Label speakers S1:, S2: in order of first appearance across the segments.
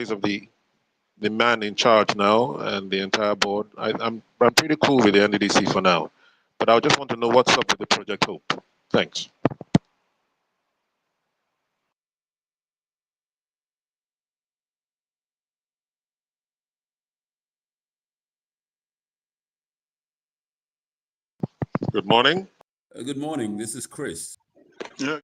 S1: of the man in charge now and the entire board. I'm pretty cool with the NDDC for now, but I just want to know what's up with the Project Hope. Thanks. Good morning.
S2: Good morning. This is Chris.
S1: Yeah.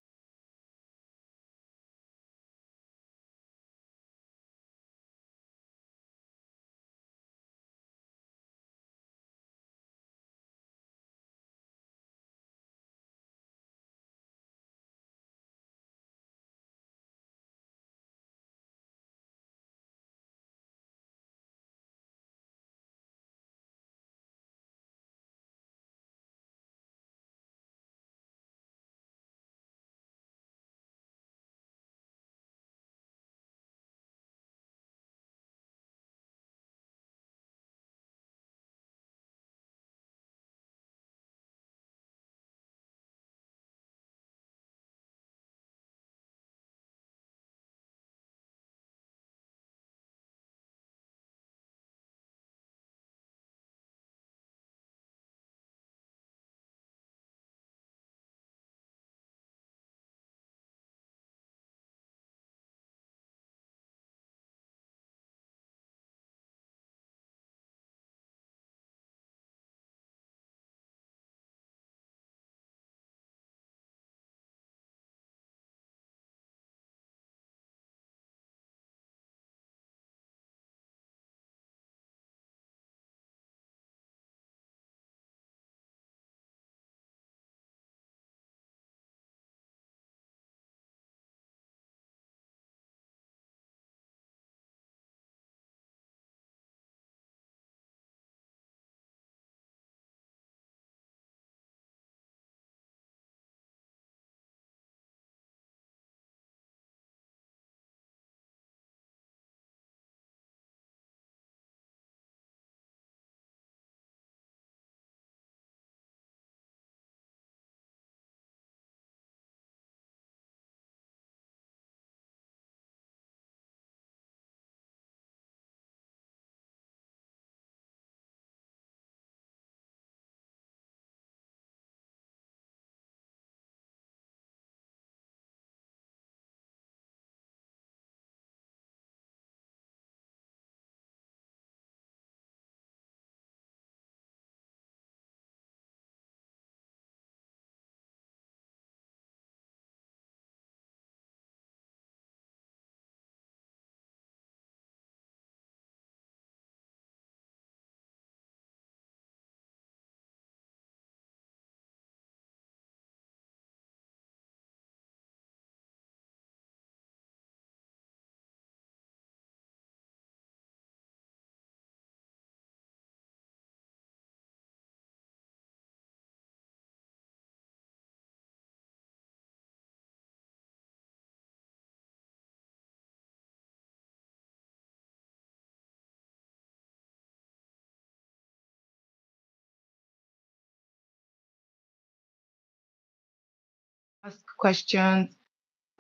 S3: Ask questions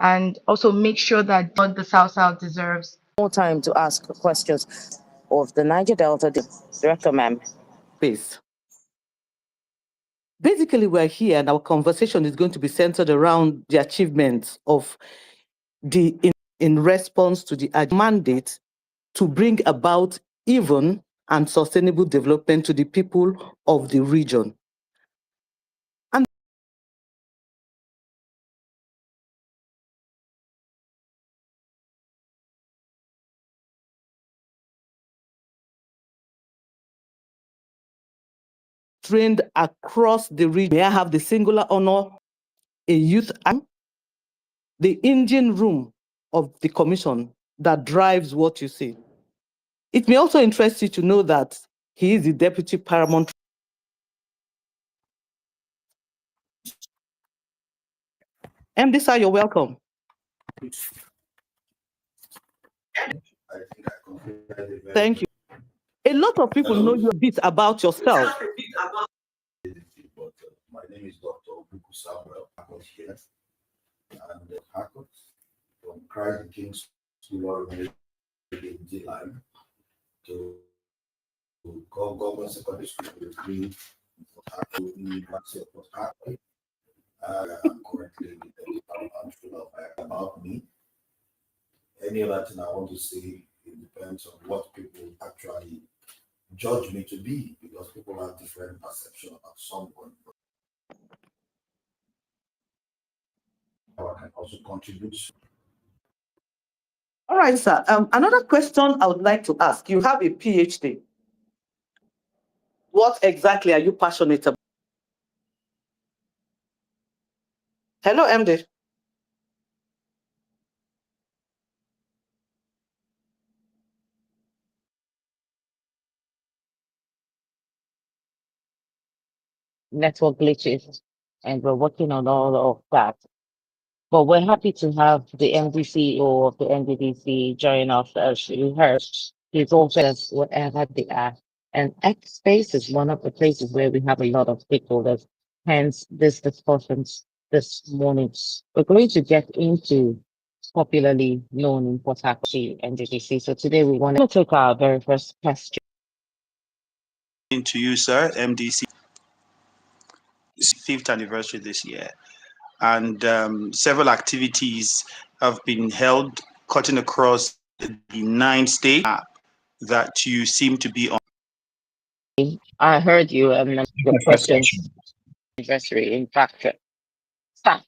S3: and also make sure that what the South deserves.
S4: More time to ask questions of the Niger Delta Director, ma'am.
S5: Please. Basically, we're here and our conversation is going to be centered around the achievements of in response to the mandate to bring about even and sustainable development to the people of the region. And trained across the region. May I have the singular honor, a youth, the engine room of the commission that drives what you see. It may also interest you to know that he is the Deputy Paramount. MD sir, you're welcome. Thank you. A lot of people know you a bit about yourself.
S6: My name is Dr. Ogbuku Samuel here, and Harcourt from Christ the King's School of University to government secondary school to agree to University of Port Harcourt. I'm currently about me. Any other thing I want to say, it depends on what people actually judge me to be, because people have different perception of someone. I can also contribute.
S5: All right, sir. Another question I would like to ask. You have a PhD. What exactly are you passionate about? Hello, MD.
S4: Network glitches, and we're working on all of that. But we're happy to have the MD CEO of the NDDC join us. As you heard, he's also as whatever they are. And X Space is one of the places where we have a lot of stakeholders. Hence, this discussions this morning. We're going to get into popularly known in Port Harcourt NDDC. So today we want to take our very first question.
S7: To you, sir, MDC. 5th anniversary this year, and several activities have been held cutting across the 9 states that you seem to be on.
S4: I heard you the questions anniversary. In fact, staff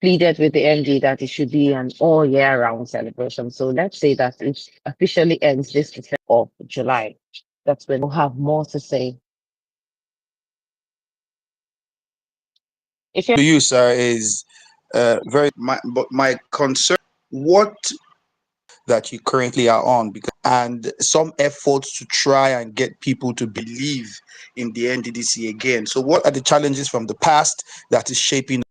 S4: pleaded with the MD that it should be an all year round celebration. So let's say that it officially ends this December of July. That's when we'll have more to say.
S7: To you, sir, is my concern what that you currently are on, because and some efforts to try and get people to believe in the NDDC again. So what are the challenges from the past that is shaping?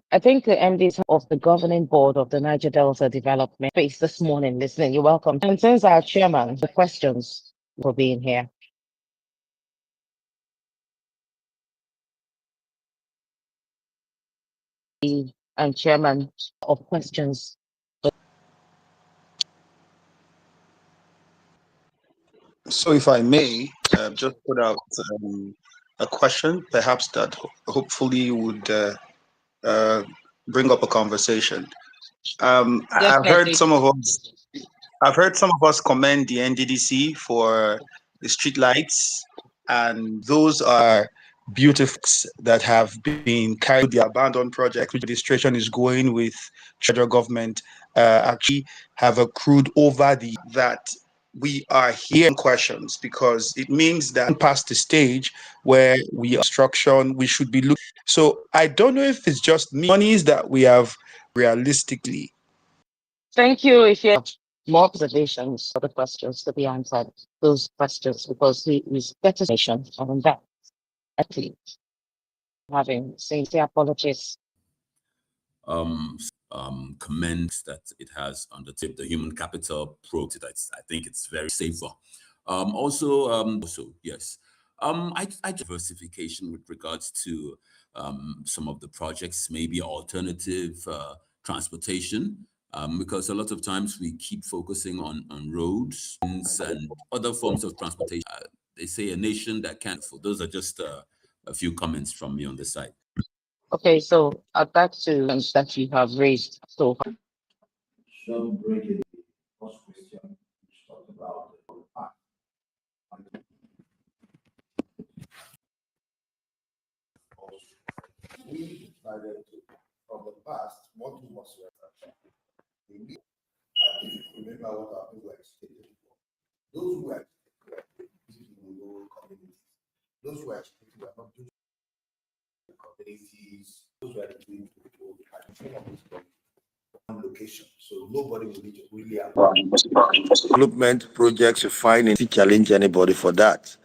S4: I think the MDs of the governing board of the Niger Delta Development Space this morning listening. You're welcome. And since our chairman, the questions for being here. And chairman of questions.
S7: So if I may just put out a question, perhaps that hopefully would bring up a conversation. I've heard some of us commend the NDDC for the street lights, and those are beautiful that have been carried. The abandoned project, which the administration is going with federal government, actually have accrued over that we are here in questions, because it means that past the stage where we are instruction, we should be looking. So I don't know if it's just monies that we have realistically.
S4: Thank you. If you have more observations for the questions to be answered, those questions, because we better nation on that. Actually, having sincere apologies.
S2: Comments that it has undertaken the human capital project. I think it's very safer. Also, yes. I diversification with regards to some of the projects, maybe alternative transportation, because a lot of times we keep focusing on roads and other forms of transportation. They say a nation that can't. Those are just a few comments from me on this side.
S4: Okay, so I'd like to that you have raised so far.
S6: So bringing the first question, which talked about the past. We decided to, from the past, what we must research. If you remember what our people educated before, those who are educated in rural communities, those who are educated are not doing communities, those who are doing one location, so nobody will need to really have development projects to find and challenge anybody for that.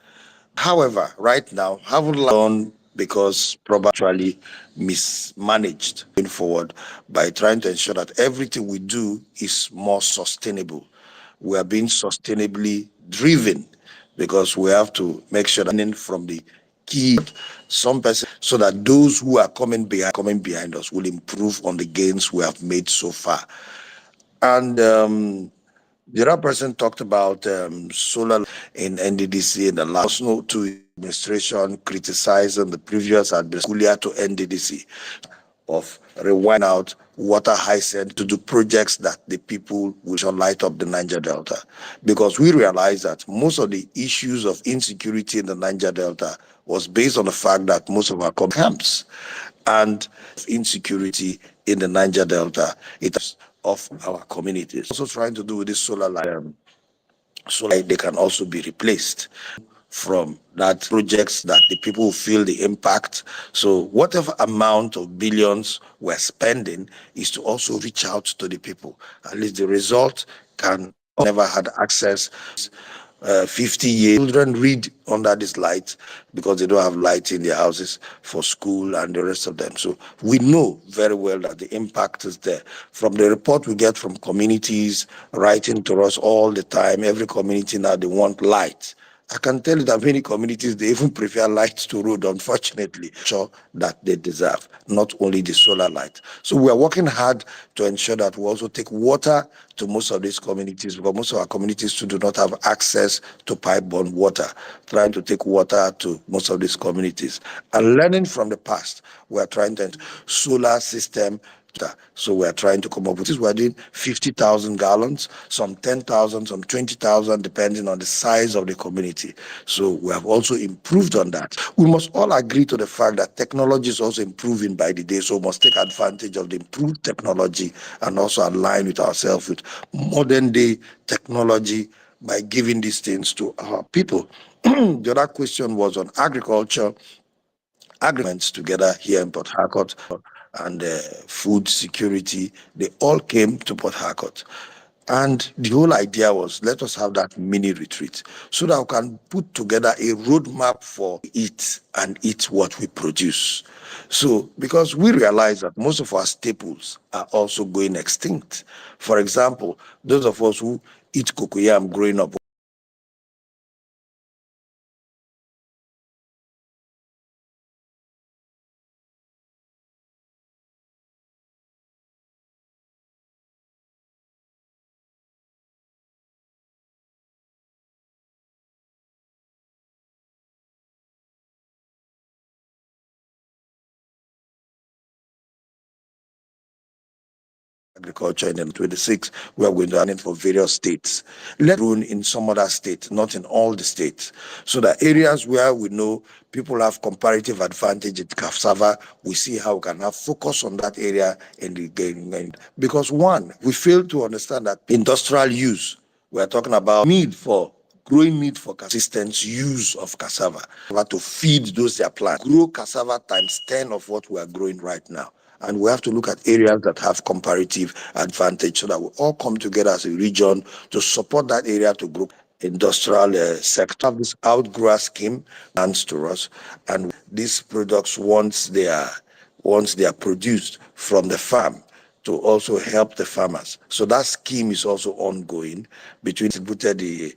S6: However, right now, haven't learned because probably mismanaged going forward by trying to ensure that everything we do is more sustainable. We are being sustainably driven because we have to make sure that from the key some person so that those who are coming behind us will improve on the gains we have made so far. And the other person talked about solar in NDDC in the last note to administration criticizing the previous administration to NDDC of rewind out water hyacinth to do projects that the people will shall light up the Niger Delta. Because we realize that most of the issues of insecurity in the Niger Delta was based on the fact that most of our camps and insecurity in the Niger Delta, it is of our communities. Also trying to do with this solar light, so like they can also be replaced from that projects that the people feel the impact. So whatever amount of billions we're spending is to also reach out to the people. At least the result can never had access. 50 years children read under this light because they don't have light in their houses for school and the rest of them. So we know very well that the impact is there. From the report we get from communities writing to us all the time, every community now they want light. I can tell you that many communities, they even prefer lights to road, unfortunately, sure that they deserve, not only the solar light. So we are working hard to ensure that we also take water to most of these communities, because most of our communities do not have access to pipe-borne water, trying to take water to most of these communities. And learning from the past, we are trying to solar system. So we're trying to come up with this. We're doing 50,000 gallons, some 10,000, some 20,000, depending on the size of the community. So we have also improved on that. We must all agree to the fact that technology is also improving by the day. So we must take advantage of the improved technology and also align with ourselves with modern day technology by giving these things to our people. The other question was on agriculture. Agreements together here in Port Harcourt and food security, they all came to Port Harcourt. And the whole idea was, let us have that mini retreat so that we can put together a roadmap for eat and eat what we produce. So, because we realize that most of our staples are also going extinct. For example, those of us who eat cocoyam growing up, agriculture in 2026, we are going to aim for various states. Let grown in some other states, not in all the states. So that areas where we know people have comparative advantage in cassava, we see how we can have focus on that area in the game. Because one, we fail to understand that industrial use, we are talking about growing need for consistent use of cassava. We have to feed those their plants. Grow cassava times 10 of what we are growing right now. And we have to look at areas that have comparative advantage so that we all come together as a region to support that area to grow. Industrial sector. This outgrower scheme hands to us, and these products once they are produced from the farm to also help the farmers. So that scheme is also ongoing between the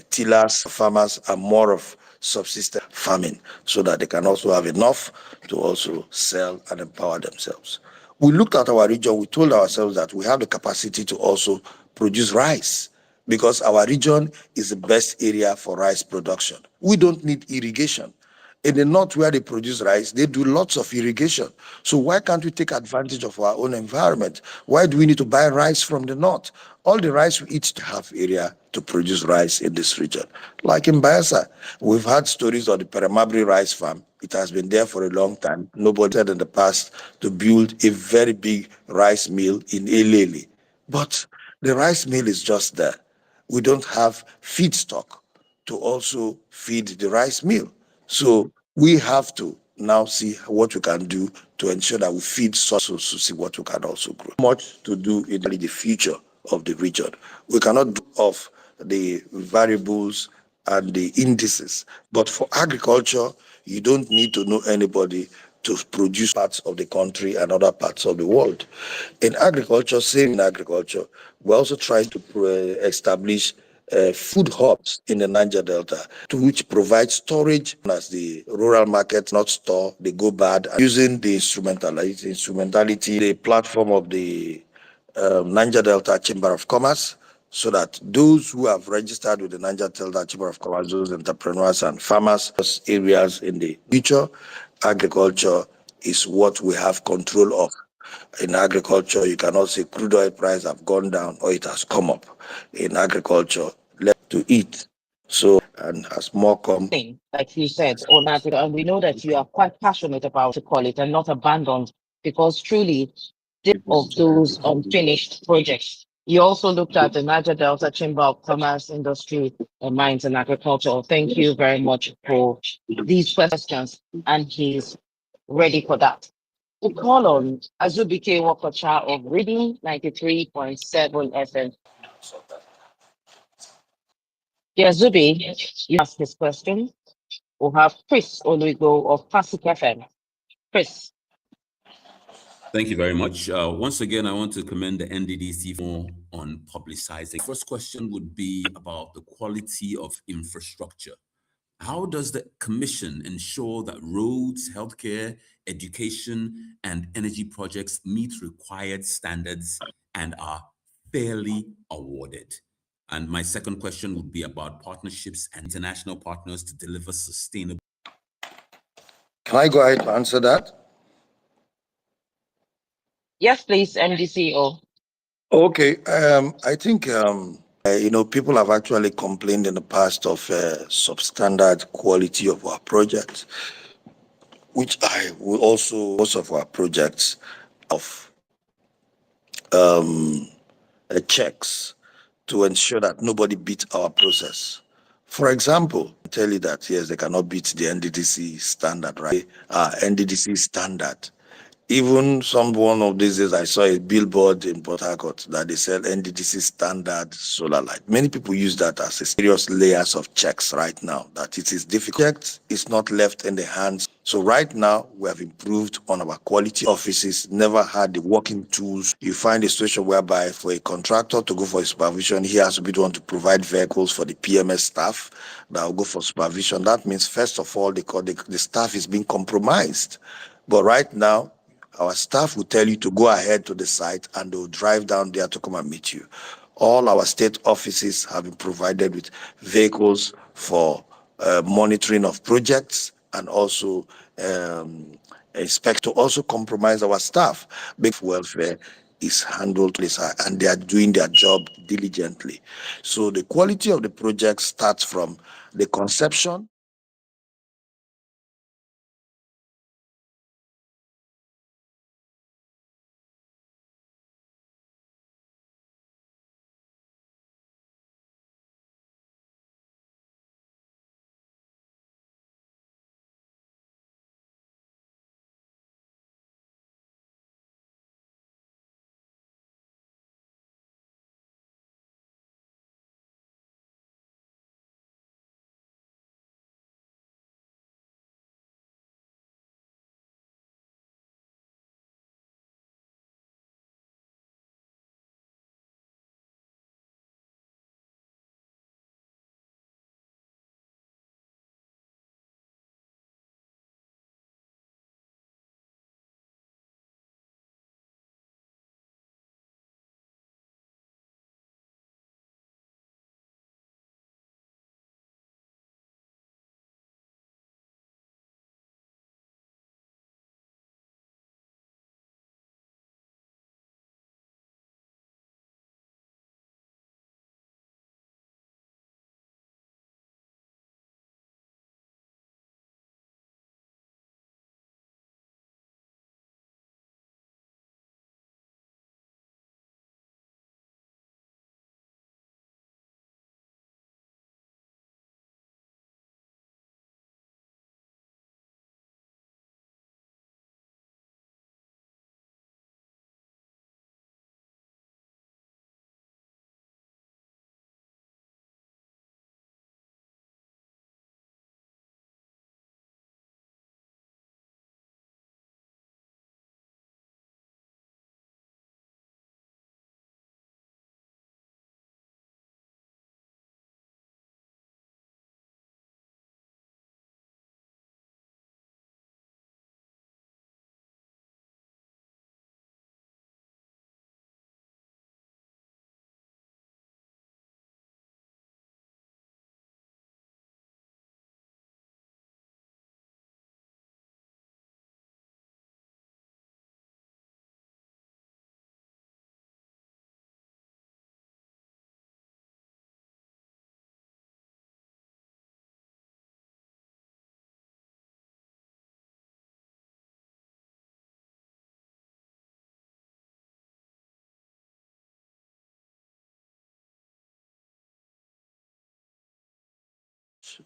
S6: tillers, farmers, and more of subsistence farming so that they can also have enough to also sell and empower themselves. We looked at our region, we told ourselves that we have the capacity to also produce rice because our region is the best area for rice production. We don't need irrigation. In the north where they produce rice, they do lots of irrigation. So why can't we take advantage of our own environment? Why do we need to buy rice from the north? All the rice we eat to have area to produce rice in this region. Like in Bayelsa, we've had stories of the Peramabri rice farm. It has been there for a long time. Nobody said in the past to build a very big rice mill in Elele. But the rice mill is just there. We don't have feedstock to also feed the rice mill. So we have to now see what we can do to ensure that we feed sources to see what we can also grow. Much to do in the future of the region. We cannot do off the variables and the indices. But for agriculture, you don't need to know anybody to produce parts of the country and other parts of the world. In agriculture, same in agriculture, we're also trying to establish food hubs in the Niger Delta, to which provide storage as the rural market not store, they go bad, using the instrumentality, the platform of the Niger Delta Chamber of Commerce, so that those who have registered with the Niger Delta Chamber of Commerce, those entrepreneurs and farmers, those areas in the future, agriculture is what we have control of. In agriculture, you cannot say crude oil price have gone down or it has come up. In agriculture, left to eat. So, and as more come.
S4: Like you said, on agriculture, and we know that you are quite passionate about to call it and not abandoned, because truly, of those unfinished projects. You also looked at the Niger Delta Chamber of Commerce, Industry, and Mines and Agriculture. Thank you very much for these questions, and he's ready for that. We call on Azubike Wakocha of Reading 93.7 FM. Yeah, Zubi, you ask his question. We'll have Chris Oluigo of Classic FM. Chris.
S2: Thank you very much. Once again, I want to commend the NDDC for on publicizing. First question would be about the quality of infrastructure. How does the commission ensure that roads, healthcare, education, and energy projects meet required standards and are fairly awarded? And my second question would be about partnerships and international partners to deliver sustainable.
S6: Can I go ahead to answer that?
S4: Yes, please, MDCO.
S6: Okay, I think people have actually complained in the past of substandard quality of our projects, which I will also most of our projects of checks to ensure that nobody beat our process. For example, I tell you that yes, they cannot beat the NDDC standard, right? NDDC standard. Even one of these days, I saw a billboard in Port Harcourt that they said NDDC standard solar light. Many people use that as a serious layers of checks right now, that it is difficult. It's not left in the hands. So right now, we have improved on our quality offices, never had the working tools. You find a situation whereby for a contractor to go for a supervision, he has to be the one to provide vehicles for the PMS staff that will go for supervision. That means, first of all, the staff is being compromised. But right now, our staff will tell you to go ahead to the site and they'll drive down there to come and meet you. All our state offices have been provided with vehicles for monitoring of projects and also expect to also compromise our staff. Big welfare is handled and they are doing their job diligently. So the quality of the project starts from the conception,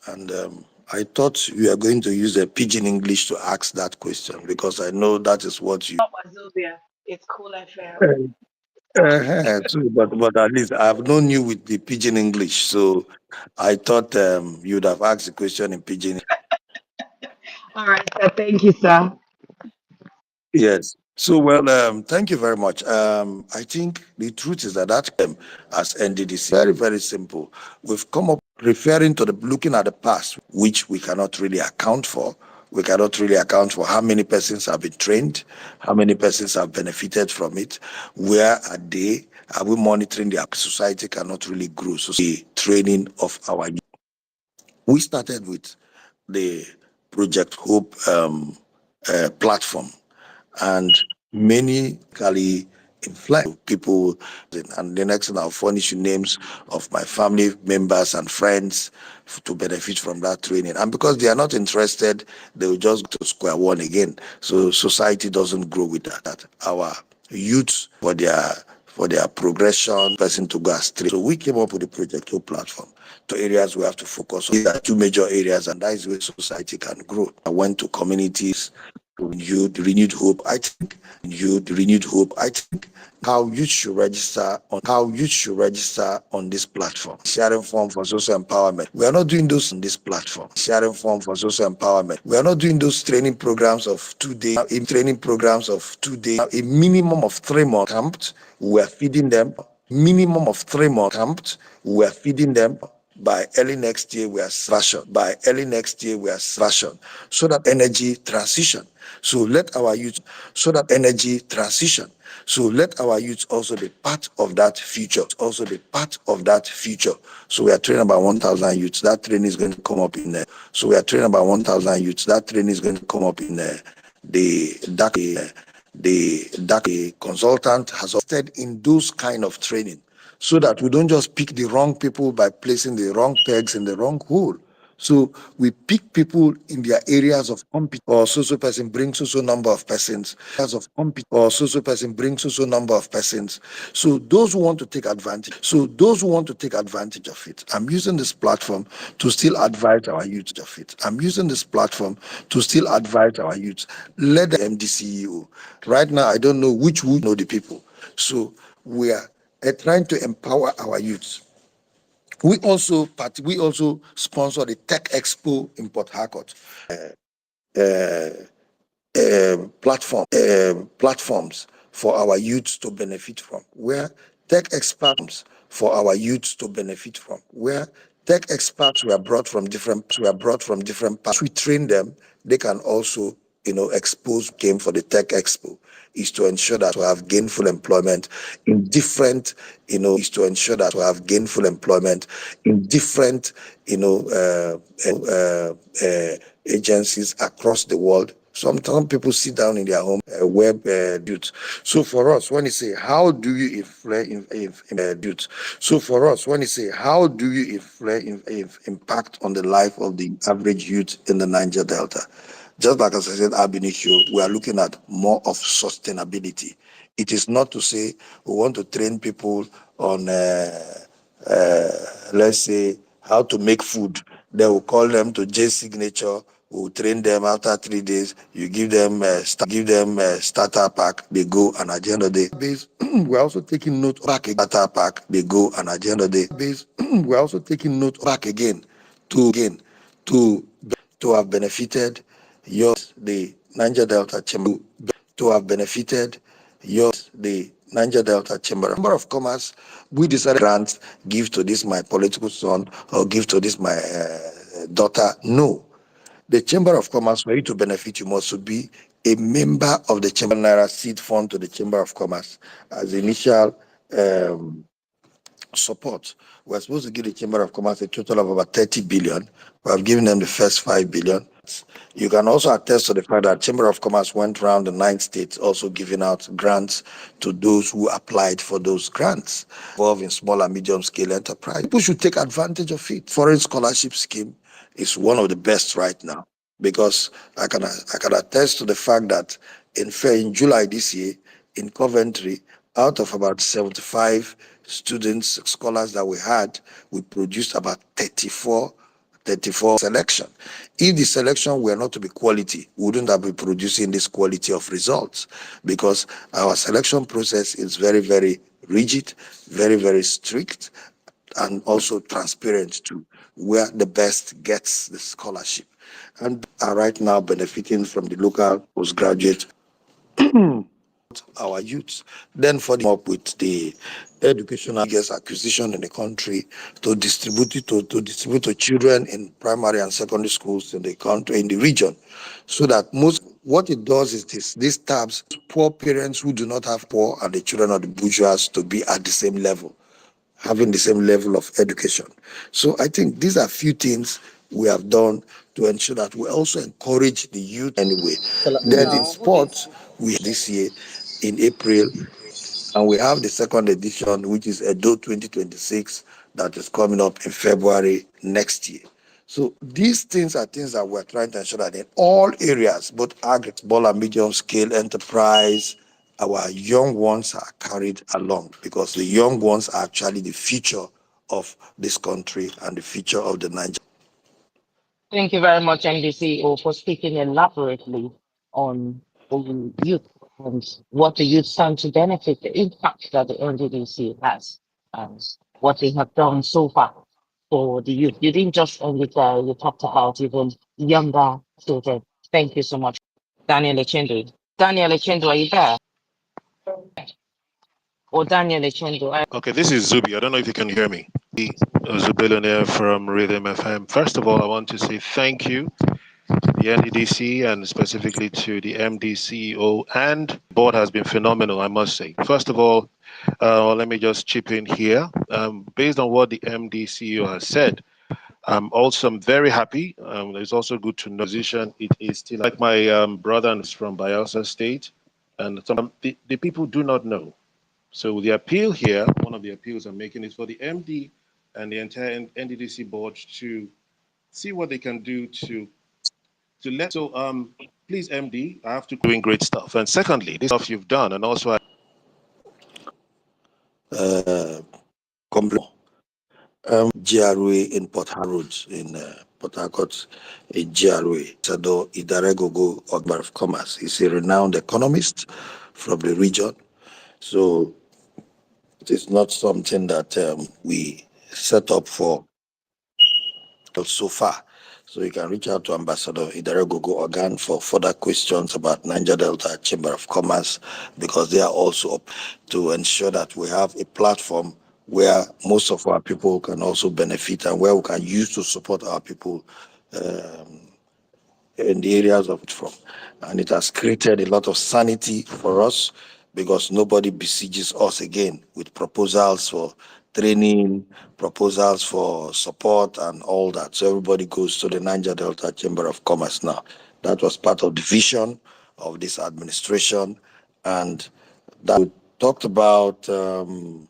S6: And I thought you are going to use a pidgin English to ask that question because I know that is what you.
S3: It's cool FM.
S6: True, but at least I've known you with the pidgin English, so I thought you'd have asked the question in pidgin.
S3: All right, sir. Thank you, sir.
S6: Yes. So, well, thank you very much. I think the truth is that as NDDC, very, very simple. We've come up referring to looking at the past, which we cannot really account for. We cannot really account for how many persons have been trained, how many persons have benefited from it, where are they, are we monitoring their society cannot really grow. So the training of our youth. We started with the Project Hope platform, and many influence people, and the next thing I'll furnish you names of my family members and friends to benefit from that training. And because they are not interested, they will just go to square one again. So society doesn't grow with that. Our youth for their progression, person to go astray. So we came up with the Project Hope platform. To areas we have to focus on. These are two major areas, and that is where society can grow. I went to communities, renewed hope. I think how you should register on this platform. Sharing form for social empowerment. We are not doing those on this platform. Sharing form for social empowerment. We are not doing those training programs of 2 days. A minimum of 3 months camped. We are feeding them. Minimum of 3 months camped. We are feeding them. By early next year, we are version. So that energy transition. So let our youth, also be part of that future. So we are training about 1,000 youths. That training is going to come up in there. So we are training about 1,000 youths. That training is going to come up in the consultant has opted in those kind of training, so that we don't just pick the wrong people by placing the wrong pegs in the wrong hole. So we pick people in their areas of competence, or so person brings so number of persons, So those who want to take advantage, of it, I'm using this platform to still advise our youth of it. Let the MDCEO. Right now, I don't know which would know the people. So we are trying to empower our youth. We also sponsor the Tech Expo in Port Harcourt. Platforms for our youth to benefit from, where tech experts were brought from different parts. We train them. They can also expose game for the Tech Expo is to ensure that we have gainful employment in different agencies across the world. Sometimes people sit down in their home web youth. So for us, when you say how do you impact impact on the life of the average youth in the Niger Delta? Just like as I said, ab initio, we are looking at more of sustainability. It is not to say we want to train people on, let's say, how to make food. They will call them to J Signature. We'll train them after 3 days. You give them a starter pack. They go, and at the end of the day, we're also taking note back again. Starter pack. They go, and at the end of the day, we're also taking note back again to have benefited the Niger Delta Chamber, to have benefited the Niger Delta Chamber of Commerce. We decided grants, give to this my political son, or give to this my daughter. No, the Chamber of Commerce, for you to benefit, you must be a member of the Chamber. Naira seed fund to the Chamber of Commerce as initial support. We're supposed to give the Chamber of Commerce a total of about 30 billion. We have given them the first 5 billion. You can also attest to the fact that Chamber of Commerce went around the 9 states also giving out grants to those who applied for those grants, involved in small and medium scale enterprise. People should take advantage of it. Foreign scholarship scheme is one of the best right now, because I can attest to the fact that in July this year in Coventry, out of about 75 scholars that we had, we produced about 34 34 selection. If the selection were not to be quality, we wouldn't have been producing this quality of results, because our selection process is very, very rigid, very, very strict, and also transparent to where the best gets the scholarship, and are right now benefiting from the local postgraduate our youths. Then for the up with the educational acquisition in the country to distribute it to distribute to children in primary and secondary schools in the country, in the region, so that what it does is this taps poor parents who do not have poor and the children of the bourgeois to be at the same level, having the same level of education. So I think these are few things we have done to ensure that we also encourage the youth anyway. Then in sports, we this year in April, and we have the second edition, which is Edo 2026, that is coming up in February next year. So these things are things that we're trying to ensure that in all areas, both agri, small and medium scale enterprise, our young ones are carried along, because the young ones are actually the future of this country and the future of the Niger.
S4: Thank you very much, NDCO, for speaking elaborately on youth and what the youth stand to benefit, the impact that the NDDC has, and what they have done so far for the youth. You didn't just end it there, you talked about even younger children. Thank you so much. Daniel Echendu. Daniel Echendu, are you there? Or Daniel Echendu?
S1: Okay, this is Zubi. I don't know if you can hear me. Zubillionaire from Rhythm FM. First of all, I want to say thank you to the NDDC and specifically to the MD CEO, and board has been phenomenal, I must say. First of all, let me just chip in here. Based on what the MD CEO has said, I'm very happy. It's also good to know position. It is still like my brother is from Bayelsa State, and the people do not know. So the appeal here, one of the appeals I'm making, is for the MD and the entire NDDC board to see what they can do to let. So please, MD, I have to doing great stuff. And secondly, this stuff you've done, and also
S6: GRA in Port Harcourt in Port Harcourt, a GRA. Sado Idaregogo Ogbar of Commerce. He's a renowned economist from the region. So it is not something that we set up for so far. So you can reach out to Ambassador Idaregogo Organ for further questions about Niger Delta Chamber of Commerce, because they are also up to ensure that we have a platform where most of our people can also benefit and where we can use to support our people in the areas of it from. And it has created a lot of sanity for us, because nobody besieges us again with proposals for training, proposals for support and all that. So everybody goes to the Niger Delta Chamber of Commerce now. That was part of the vision of this administration. And that we talked about the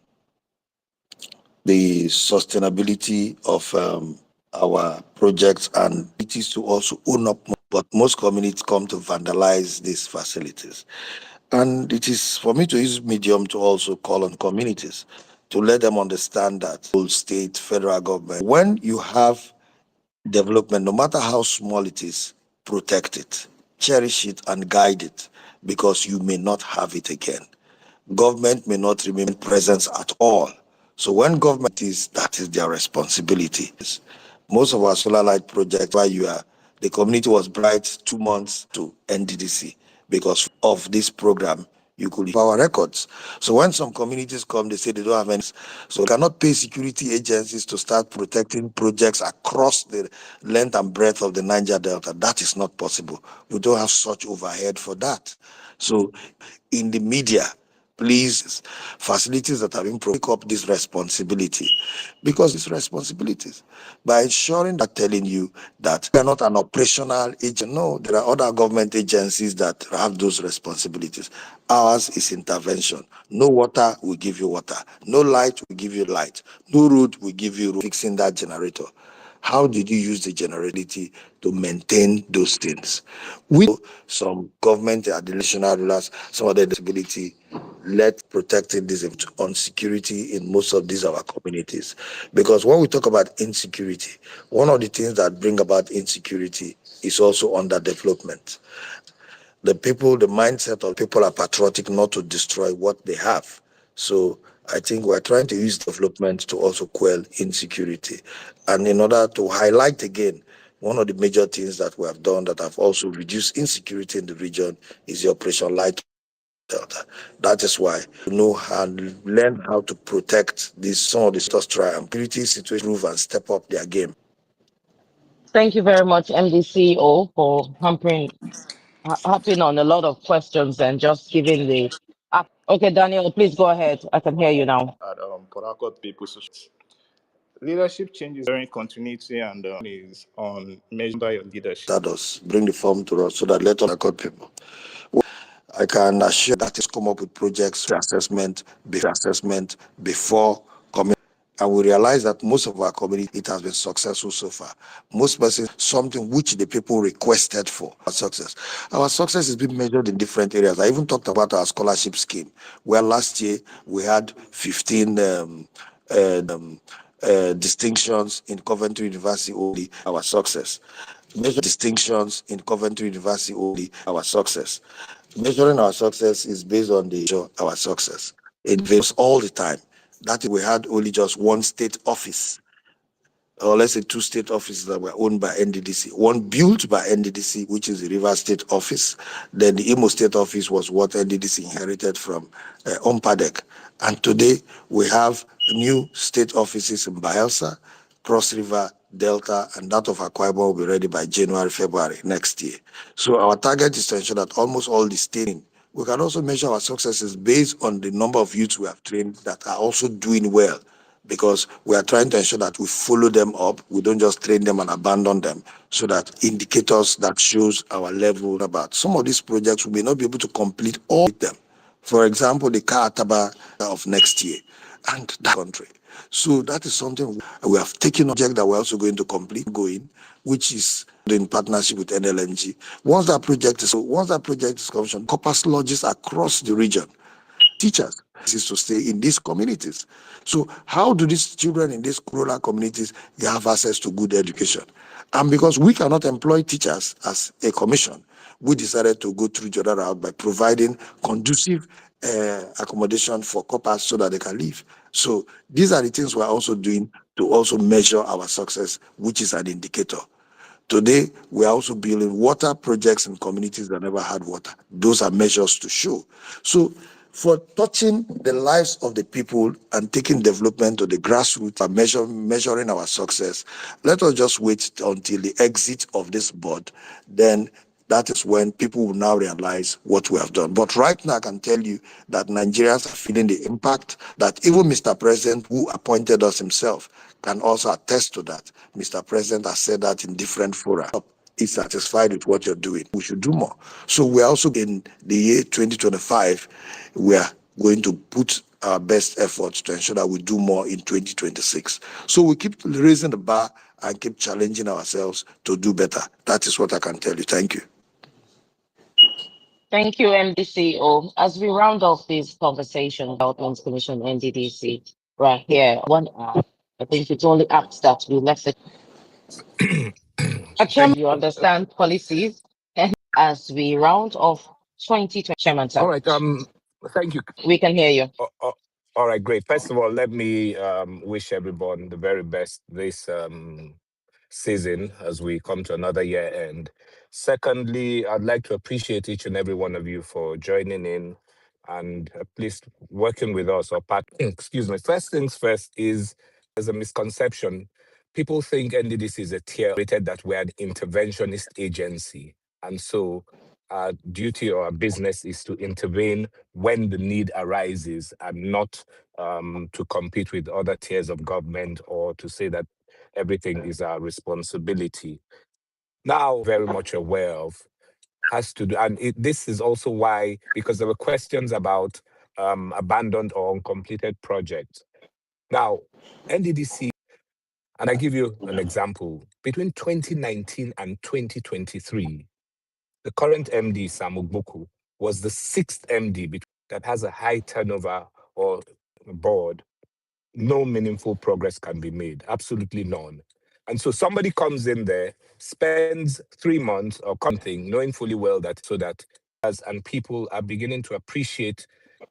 S6: sustainability of our projects, and it is to also own up, but most communities come to vandalize these facilities. And it is for me to use medium to also call on communities to let them understand that state, federal government, when you have development, no matter how small it is, protect it, cherish it, and guide it, because you may not have it again. Government may not remain present at all. So when government that is their responsibility. Most of our solar light projects, where the community was bright 2 months to NDDC, because of this program, you could our records. So when some communities come, they say they don't have any. So we cannot pay security agencies to start protecting projects across the length and breadth of the Niger Delta. That is not possible. We don't have such overhead for that. So in the media, please, facilities that have been pick up this responsibility, because it's responsibilities by ensuring that, telling you that we are not an operational agent. No, there are other government agencies that have those responsibilities. Ours is intervention. No water, we give you water. No light, we give you light. No road, we give you road. Fixing that generator. How did you use the generality to maintain those things? We know some government additional rulers, some other disability, let protecting this on security in most of these our communities. Because when we talk about insecurity, one of the things that bring about insecurity is also underdevelopment. The mindset of people are patriotic not to destroy what they have. So I think we're trying to use development to also quell insecurity. And in order to highlight again, one of the major things that we have done that have also reduced insecurity in the region is the Operation Light Delta. That is why we know and learn how to protect some of the states try and security situation improve and step up their game.
S4: Thank you very much, MDCO, for hopping on a lot of questions and just giving the. Okay, Daniel, please go ahead. I can hear you now.
S8: At Port Harcourt people, leadership changes during continuity and is on measured by your leadership.
S6: That does bring the form to us so that let us accord people. I can assure that is come up with projects assessment before coming. And we realize that most of our community, it has been successful so far. Most persons, something which the people requested for our success. Our success is being measured in different areas. I even talked about our scholarship scheme, where last year we had 15 distinctions in Coventry University only, our success. Measure distinctions in Coventry University only, our success. Measuring our success is based on our success. It varies all the time. That is, we had only just one state office, or let's say two state offices that were owned by NDDC. One built by NDDC, which is the River State Office. Then the Imo State Office was what NDDC inherited from Ompadek. And today we have new state offices in Bayelsa, Cross River, Delta, and that of Akwa Ibom will be ready by January, February next year. So our target is to ensure that almost all the states. We can also measure our successes based on the number of youths we have trained that are also doing well, because we are trying to ensure that we follow them up. We don't just train them and abandon them, so that indicators that shows our level about some of these projects, we may not be able to complete all of them. For example, the Kaataba of next year and that country. So that is something we have taken a project that we're also going to complete which is in partnership with NLNG. Once that project is commissioned, corpus lodges across the region, teachers is to stay in these communities. So how do these children in these rural communities have access to good education? And because we cannot employ teachers as a commission, we decided to go through the other route by providing conducive accommodation for corpus so that they can live. So these are the things we're also doing to also measure our success, which is an indicator. Today, we are also building water projects in communities that never had water. Those are measures to show. So for touching the lives of the people and taking development to the grassroots and measuring our success, let us just wait until the exit of this board. Then that is when people will now realize what we have done. But right now, I can tell you that Nigerians are feeling the impact, that even Mr. President, who appointed us himself, can also attest to that. Mr. President has said that in different fora. Is satisfied with what you're doing. We should do more. So we're also in the year 2025, we are going to put our best efforts to ensure that we do more in 2026. So we keep raising the bar and keep challenging ourselves to do better. That is what I can tell you. Thank you.
S4: Thank you, MDCO. As we round off this conversation, Development Commission, NDDC, right here, one app. I think it's only apps that we left it. Chairman, you understand policies, and as we round off 2020, Chairman, sir.
S9: All right. Thank you.
S4: We can hear you.
S9: All right. Great. First of all, let me wish everyone the very best this season as we come to another year end. Secondly, I'd like to appreciate each and every one of you for joining in and at least working with us or excuse me. First things first is there's a misconception. People think NDDC is a tier rated that we're an interventionist agency. And so our duty or our business is to intervene when the need arises and not to compete with other tiers of government or to say that everything is our responsibility. Now, very much aware of has to do, and this is also why, because there were questions about abandoned or uncompleted projects. Now, NDDC And I give you an example. Between 2019 and 2023, the current MD, Samuel Ogbuku, was the 6th MD that has a high turnover or board. No meaningful progress can be made, absolutely none. And so somebody comes in there, spends 3 months or something, knowing fully well that and people are beginning to appreciate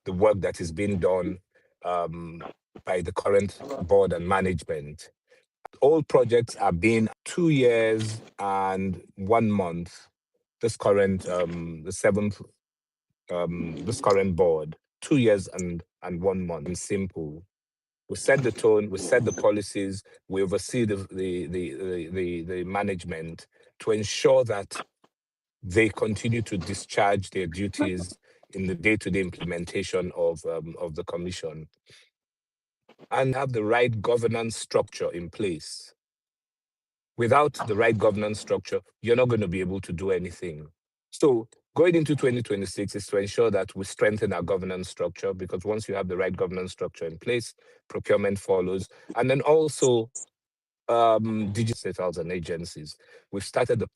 S9: the work that is being done by the current board and management. All projects are being 2 years and 1 month. This current, the 7th, this current board, 2 years and 1 month. And simple. We set the tone, we set the policies, we oversee the management to ensure that they continue to discharge their duties in the day-to-day implementation of the commission, and have the right governance structure in place. Without the right governance structure, you're not going to be able to do anything. So going into 2026 is to ensure that we strengthen our governance structure, because once you have the right governance structure in place, procurement follows. And then also digital sales and agencies. We've started the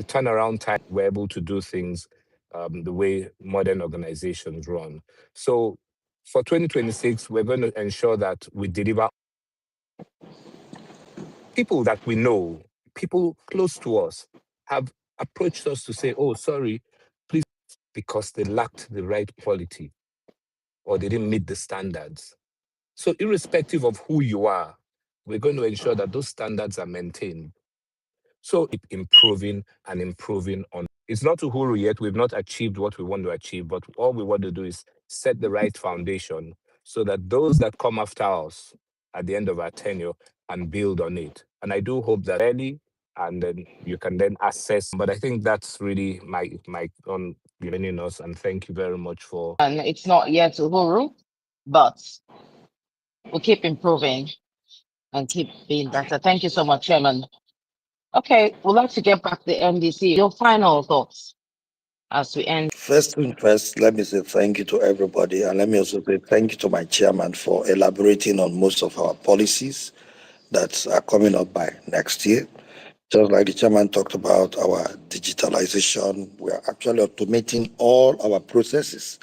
S9: turnaround time, we're able to do things the way modern organizations run. So for 2026, we're going to ensure that we deliver people that we know, people close to us, have approached us to say, oh, sorry, please, because they lacked the right quality or they didn't meet the standards. So irrespective of who you are, we're going to ensure that those standards are maintained. So improving and improving on. It's not Uhuru yet. We've not achieved what we want to achieve, but all we want to do is set the right foundation so that those that come after us at the end of our tenure can build on it. And I do hope that early, and then you can then assess. But I think that's really my on joining us, and thank you very much for.
S4: And it's not yet Uhuru, but we'll keep improving and keep being better. Thank you so much, Chairman. Okay, we'd like to get back to the NDC. Your final thoughts as we end.
S6: First thing first, let me say thank you to everybody, and let me also say thank you to my chairman for elaborating on most of our policies that are coming up by next year. Just like the chairman talked about our digitalization, we are actually automating all our processes,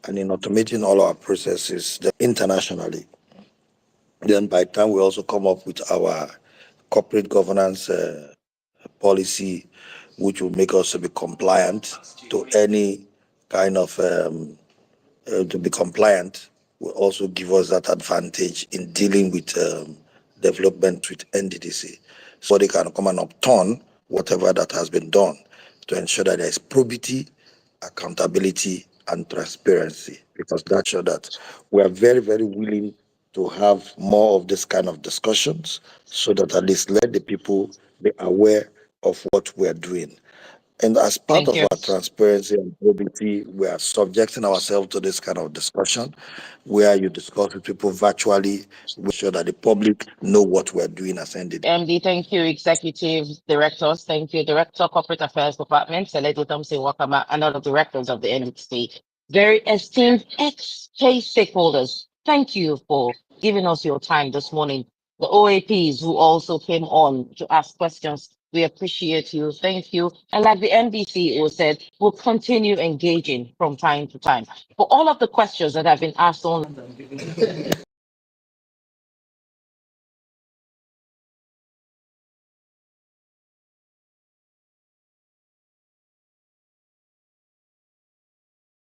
S6: and in automating all our processes internationally, then by the time we also come up with our corporate governance policy, which will make us to be compliant to any kind of to be compliant, will also give us that advantage in dealing with development with NDDC. So they can come and upturn whatever that has been done to ensure that there is probity, accountability, and transparency, because that's sure that we are very, very willing to have more of this kind of discussions so that at least let the people be aware of what we are doing. And as part of our transparency and probity, we are subjecting ourselves to this kind of discussion where you discuss with people virtually, make sure that the public know what we're doing as NDD.
S4: MD, thank you, executive directors. Thank you, Director Corporate Affairs Department, Seledo Thompson Wakama, and other directors of the NDC. Very esteemed ex-K stakeholders, thank you for giving us your time this morning. The OAPs who also came on to ask questions, we appreciate you. Thank you. And like the NDC said, we'll continue engaging from time to time. For all of the questions that have been asked on